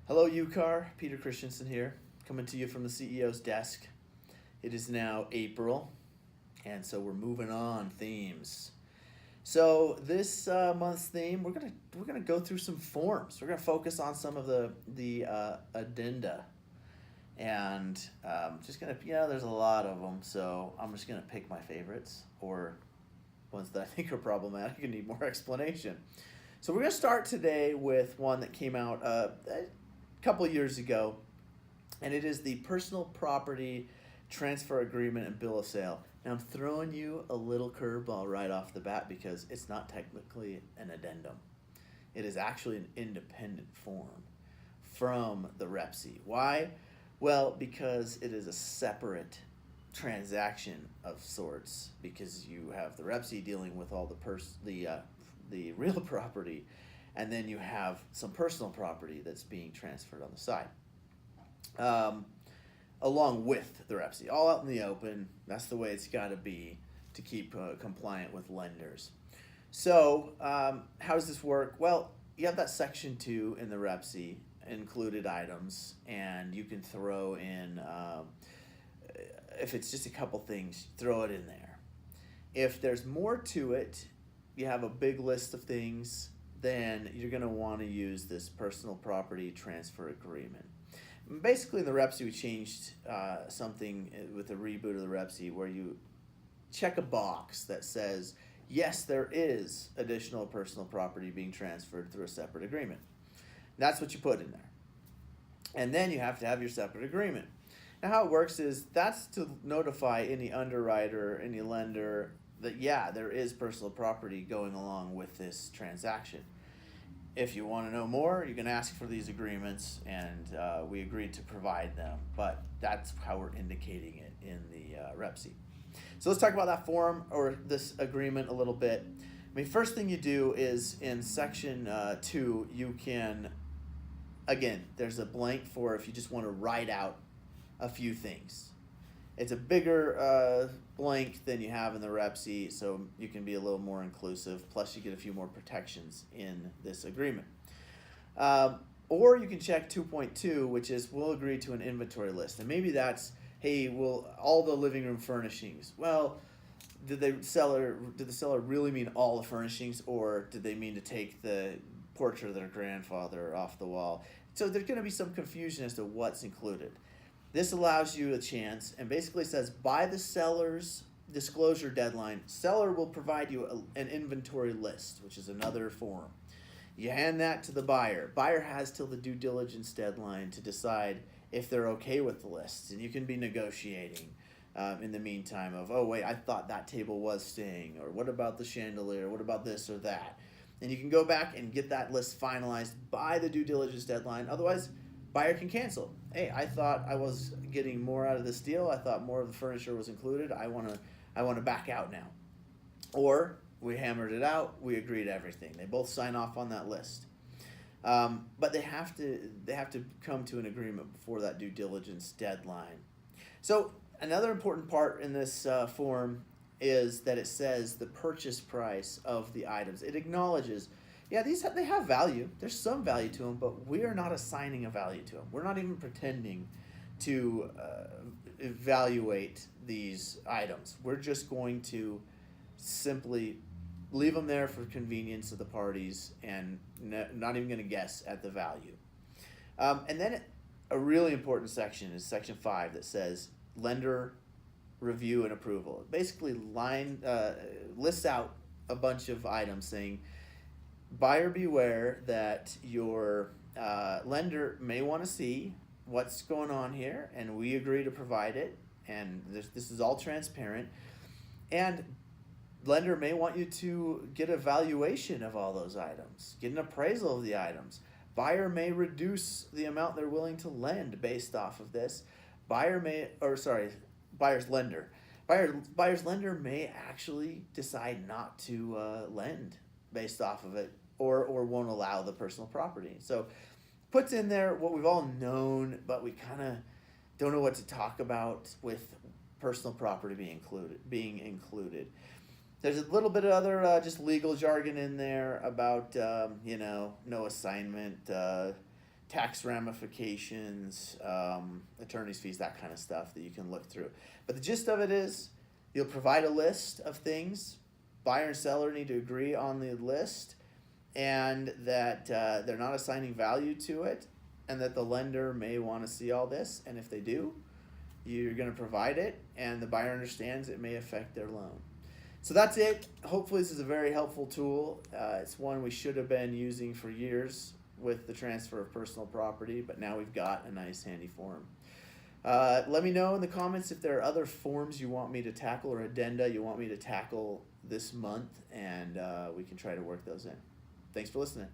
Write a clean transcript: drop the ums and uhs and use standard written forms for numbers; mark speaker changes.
Speaker 1: Hello, UCAR. Peter Christensen here, coming to you from the CEO's desk. It is now April, and so we're moving on themes. So this month's theme, we're gonna go through some forms. We're gonna focus on some of the addenda, and just gonna there's a lot of them. So I'm just gonna pick my favorites or ones that I think are problematic and need more explanation. So we're gonna start today with one that came out a couple years ago, and it is the personal property transfer agreement and bill of sale. Now I'm throwing you a little curveball right off the bat because it's not technically an addendum. It is actually an independent form from the REPC. Why? Well, because it is a separate transaction of sorts, because you have the REPC dealing with all the real property, and then you have some personal property that's being transferred on the side, along with the REPC, all out in the open. That's the way it's got to be to keep compliant with lenders. So how does this work? Well, you have that section 2 in the REPC, included items, and you can throw in, if it's just a couple things, throw it in there. If there's more to it, you have a big list of things, then you're going to want to use this personal property transfer agreement. Basically, in the REPC, we changed something with the reboot of the REPC where you check a box that says, yes, there is additional personal property being transferred through a separate agreement. That's what you put in there. And then you have to have your separate agreement. Now, how it works is that's to notify any underwriter, any lender, that yeah, there is personal property going along with this transaction. If you want to know more, you can ask for these agreements, and we agreed to provide them. But that's how we're indicating it in the REPC. So let's talk about that form or this agreement a little bit. I mean, first thing you do is in section 2, you can, again, there's a blank for if you just want to write out a few things. It's a bigger blank than you have in the REPC, so you can be a little more inclusive, plus you get a few more protections in this agreement. Or you can check 2.2, which is we'll agree to an inventory list. And maybe that's, hey, well, all the living room furnishings. Well, did the seller really mean all the furnishings, or did they mean to take the portrait of their grandfather off the wall? So there's going to be some confusion as to what's included. This allows you a chance and basically says by the seller's disclosure deadline, seller will provide you an inventory list, which is another form. You hand that to the buyer. Buyer has till the due diligence deadline to decide if they're okay with the list, and you can be negotiating in the meantime of, oh wait, I thought that table was staying, or what about the chandelier, what about this or that? And you can go back and get that list finalized by the due diligence deadline. Otherwise, buyer can cancel. Hey, I thought I was getting more out of this deal. I thought more of the furniture was included. I want to back out now. Or we hammered it out. We agreed everything. They both sign off on that list. But they have to come to an agreement before that due diligence deadline. So another important part in this form is that it says the purchase price of the items. It acknowledges, yeah, they have value. There's some value to them, but we are not assigning a value to them. We're not even pretending to evaluate these items. We're just going to simply leave them there for convenience of the parties and not even going to guess at the value. And then a really important section is section 5 that says lender review and approval. It basically lists out a bunch of items saying, buyer beware that your lender may want to see what's going on here, and we agree to provide it, and this is all transparent, and lender may want you to get a valuation of all those items, get an appraisal of the items. Buyer may reduce the amount they're willing to lend based off of this. Buyer's lender. Buyer's lender may actually decide not to lend based off of it, or won't allow the personal property. So puts in there what we've all known, but we kind of don't know what to talk about with personal property being included. There's a little bit of other just legal jargon in there about no assignment, tax ramifications, attorney's fees, that kind of stuff that you can look through. But the gist of it is, you'll provide a list of things. Buyer and seller need to agree on the list, and that they're not assigning value to it, and that the lender may want to see all this. And if they do, you're going to provide it, and the buyer understands it may affect their loan. So that's it. Hopefully this is a very helpful tool. It's one we should have been using for years with the transfer of personal property, but now we've got a nice handy form. Let me know in the comments if there are other forms you want me to tackle, or addenda you want me to tackle this month, and we can try to work those in. Thanks for listening.